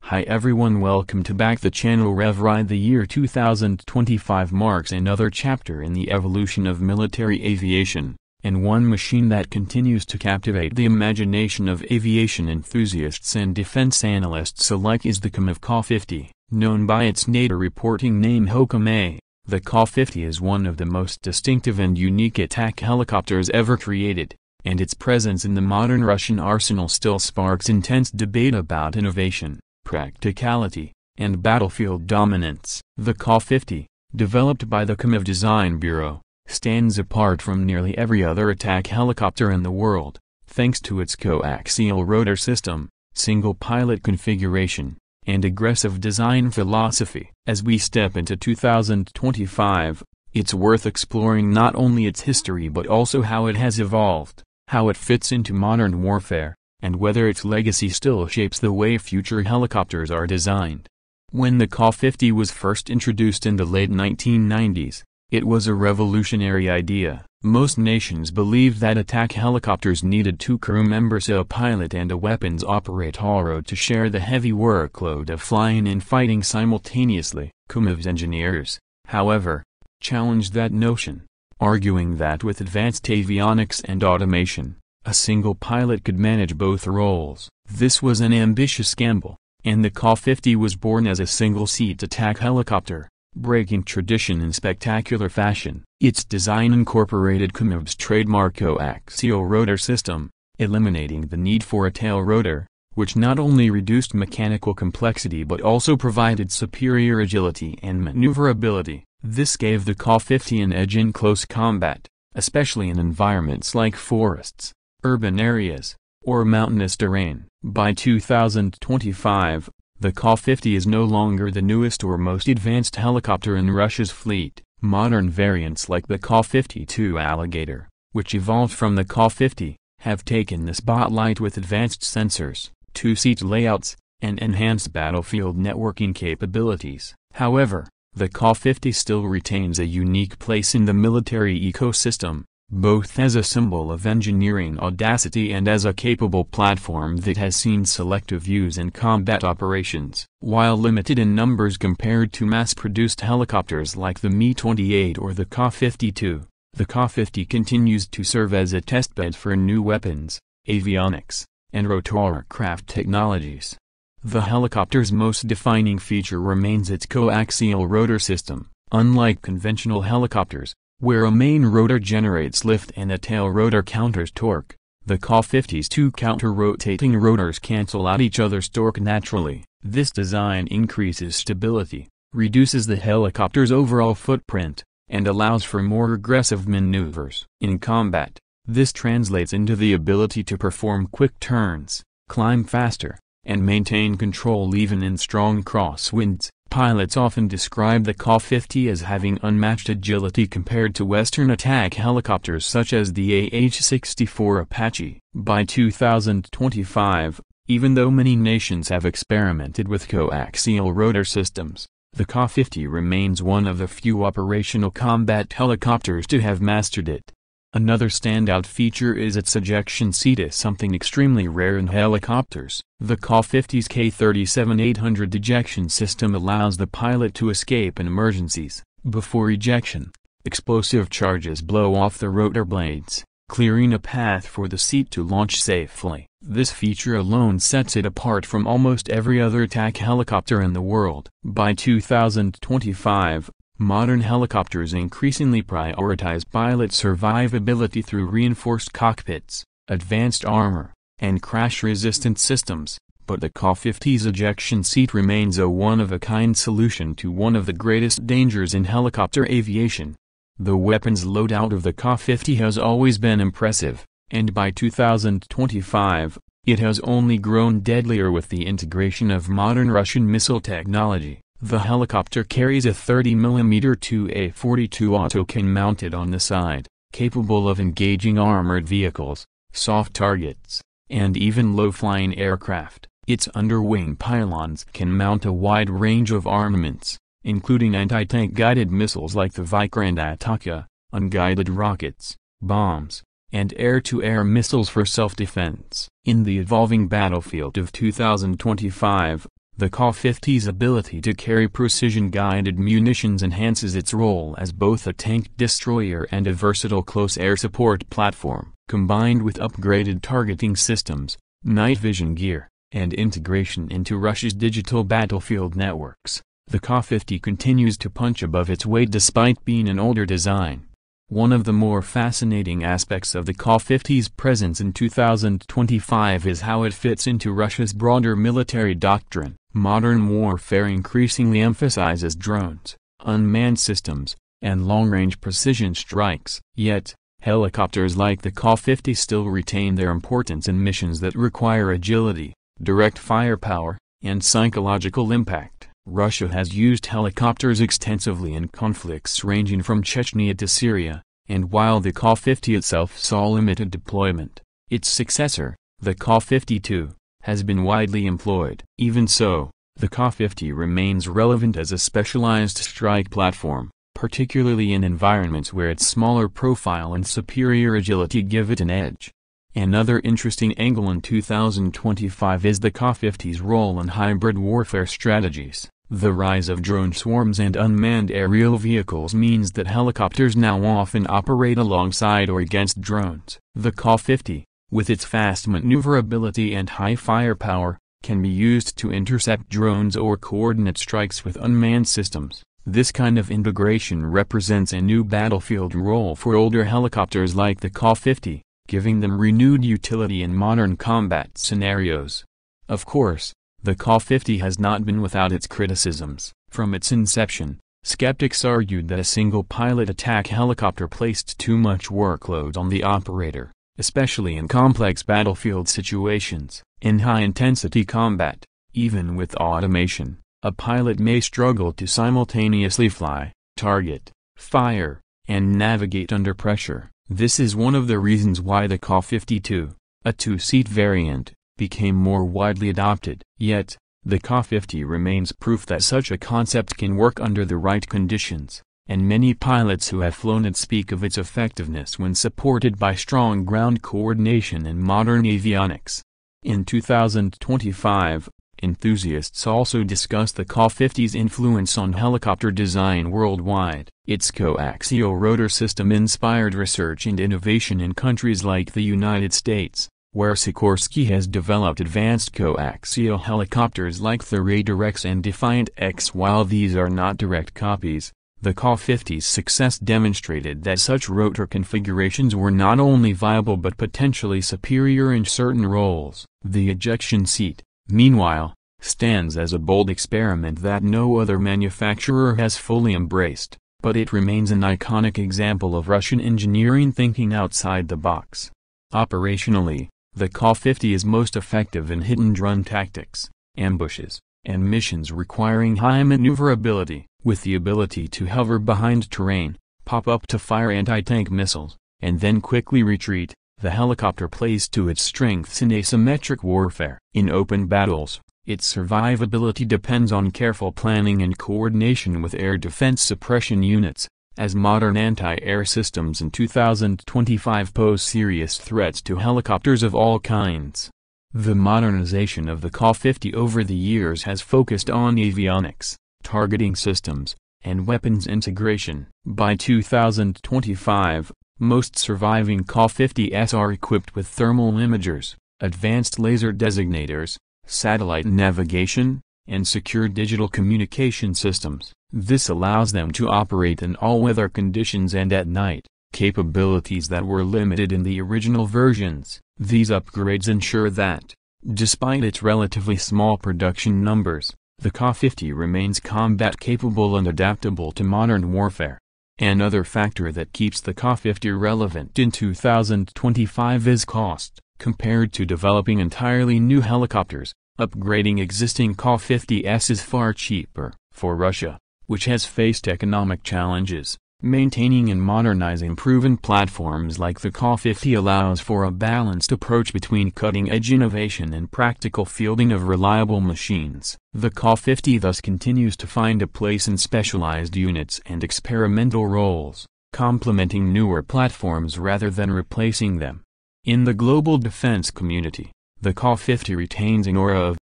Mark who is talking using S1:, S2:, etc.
S1: Hi everyone, welcome to back the channel Rev Ride. The year 2025 marks another chapter in the evolution of military aviation, and one machine that continues to captivate the imagination of aviation enthusiasts and defense analysts alike is the Kamov Ka-50. Known by its nadir reporting name Hokame, the Ka-50 is one of the most distinctive and unique attack helicopters ever created, and its presence in the modern Russian arsenal still sparks intense debate about innovation, practicality, and battlefield dominance. The Ka-50, developed by the Kamov Design Bureau, stands apart from nearly every other attack helicopter in the world, thanks to its coaxial rotor system, single pilot configuration, and aggressive design philosophy. As we step into 2025, it's worth exploring not only its history but also how it has evolved, how it fits into modern warfare, and whether its legacy still shapes the way future helicopters are designed. When the Ka-50 was first introduced in the late 1990s, it was a revolutionary idea. Most nations believed that attack helicopters needed two crew members, a pilot and a weapons operator, to share the heavy workload of flying and fighting simultaneously. Kamov's engineers, however, challenged that notion, arguing that with advanced avionics and automation, a single pilot could manage both roles. This was an ambitious gamble, and the Ka-50 was born as a single-seat attack helicopter, breaking tradition in spectacular fashion. Its design incorporated Kamov's trademark coaxial rotor system, eliminating the need for a tail rotor, which not only reduced mechanical complexity but also provided superior agility and maneuverability. This gave the Ka-50 an edge in close combat, especially in environments like forests, urban areas, or mountainous terrain. By 2025, the Ka-50 is no longer the newest or most advanced helicopter in Russia's fleet. Modern variants like the Ka-52 Alligator, which evolved from the Ka-50, have taken the spotlight with advanced sensors, two-seat layouts, and enhanced battlefield networking capabilities. However, the Ka-50 still retains a unique place in the military ecosystem, both as a symbol of engineering audacity and as a capable platform that has seen selective use in combat operations. While limited in numbers compared to mass-produced helicopters like the Mi-28 or the Ka-52, the Ka-50 continues to serve as a testbed for new weapons, avionics, and rotorcraft technologies. The helicopter's most defining feature remains its coaxial rotor system. Unlike conventional helicopters, where a main rotor generates lift and a tail rotor counters torque, the Ka-50's two counter-rotating rotors cancel out each other's torque naturally. This design increases stability, reduces the helicopter's overall footprint, and allows for more aggressive maneuvers. In combat, this translates into the ability to perform quick turns, climb faster, and maintain control even in strong crosswinds. Pilots often describe the Ka-50 as having unmatched agility compared to Western attack helicopters such as the AH-64 Apache. By 2025, even though many nations have experimented with coaxial rotor systems, the Ka-50 remains one of the few operational combat helicopters to have mastered it. Another standout feature is its ejection seat, is something extremely rare in helicopters. The Ka-50's K-37-800 ejection system allows the pilot to escape in emergencies. Before ejection, explosive charges blow off the rotor blades, clearing a path for the seat to launch safely. This feature alone sets it apart from almost every other attack helicopter in the world. By 2025, modern helicopters increasingly prioritize pilot survivability through reinforced cockpits, advanced armor, and crash-resistant systems, but the Ka-50's ejection seat remains a one-of-a-kind solution to one of the greatest dangers in helicopter aviation. The weapons loadout of the Ka-50 has always been impressive, and by 2025, it has only grown deadlier with the integration of modern Russian missile technology. The helicopter carries a 30mm Tu-42 autocannon mounted on the side, capable of engaging armored vehicles, soft targets, and even low-flying aircraft. Its underwing pylons can mount a wide range of armaments, including anti-tank guided missiles like the Vikrant Ataka, unguided rockets, bombs, and air-to-air missiles for self-defense. In the evolving battlefield of 2025, The Ka-50's ability to carry precision-guided munitions enhances its role as both a tank destroyer and a versatile close air support platform. Combined with upgraded targeting systems, night vision gear, and integration into Russia's digital battlefield networks, the Ka-50 continues to punch above its weight despite being an older design. One of the more fascinating aspects of the Ka-50's presence in 2025 is how it fits into Russia's broader military doctrine. Modern warfare increasingly emphasizes drones, unmanned systems, and long-range precision strikes. Yet, helicopters like the Ka-50 still retain their importance in missions that require agility, direct firepower, and psychological impact. Russia has used helicopters extensively in conflicts ranging from Chechnya to Syria, and while the Ka-50 itself saw limited deployment, its successor, the Ka-52, has been widely employed. Even so, the Ka-50 remains relevant as a specialized strike platform, particularly in environments where its smaller profile and superior agility give it an edge. Another interesting angle in 2025 is the Ka-50's role in hybrid warfare strategies. The rise of drone swarms and unmanned aerial vehicles means that helicopters now often operate alongside or against drones. The Ka-50, with its fast maneuverability and high firepower, can be used to intercept drones or coordinate strikes with unmanned systems. This kind of integration represents a new battlefield role for older helicopters like the Ka-50, giving them renewed utility in modern combat scenarios. Of course, the Ka-50 has not been without its criticisms. From its inception, skeptics argued that a single-pilot attack helicopter placed too much workload on the operator, especially in complex battlefield situations. In high-intensity combat, even with automation, a pilot may struggle to simultaneously fly, target, fire, and navigate under pressure. This is one of the reasons why the Ka-52, a two-seat variant, became more widely adopted. Yet, the Ka-50 remains proof that such a concept can work under the right conditions, and many pilots who have flown it speak of its effectiveness when supported by strong ground coordination and modern avionics. In 2025, enthusiasts also discuss the Ka-50's influence on helicopter design worldwide. Its coaxial rotor system inspired research and innovation in countries like the United States, where Sikorsky has developed advanced coaxial helicopters like the Raider X and Defiant X. While these are not direct copies, the Ka-50's success demonstrated that such rotor configurations were not only viable but potentially superior in certain roles. The ejection seat, meanwhile, stands as a bold experiment that no other manufacturer has fully embraced, but it remains an iconic example of Russian engineering thinking outside the box. Operationally, the Ka-50 is most effective in hit-and-run tactics, ambushes, and missions requiring high maneuverability, with the ability to hover behind terrain, pop up to fire anti-tank missiles, and then quickly retreat. The helicopter plays to its strengths in asymmetric warfare. In open battles, its survivability depends on careful planning and coordination with air defense suppression units, as modern anti-air systems in 2025 pose serious threats to helicopters of all kinds. The modernization of the Ka-50 over the years has focused on avionics, targeting systems, and weapons integration. By 2025, most surviving Ka-50s are equipped with thermal imagers, advanced laser designators, satellite navigation, and secure digital communication systems. This allows them to operate in all-weather conditions and at night, capabilities that were limited in the original versions. These upgrades ensure that, despite its relatively small production numbers, the Ka-50 remains combat-capable and adaptable to modern warfare. Another factor that keeps the Ka-50 relevant in 2025 is cost. Compared to developing entirely new helicopters, upgrading existing Ka-50s is far cheaper. For Russia, which has faced economic challenges, maintaining and modernizing proven platforms like the Ka-50 allows for a balanced approach between cutting-edge innovation and practical fielding of reliable machines. The Ka-50 thus continues to find a place in specialized units and experimental roles, complementing newer platforms rather than replacing them. In the global defense community, the Ka-50 retains an aura of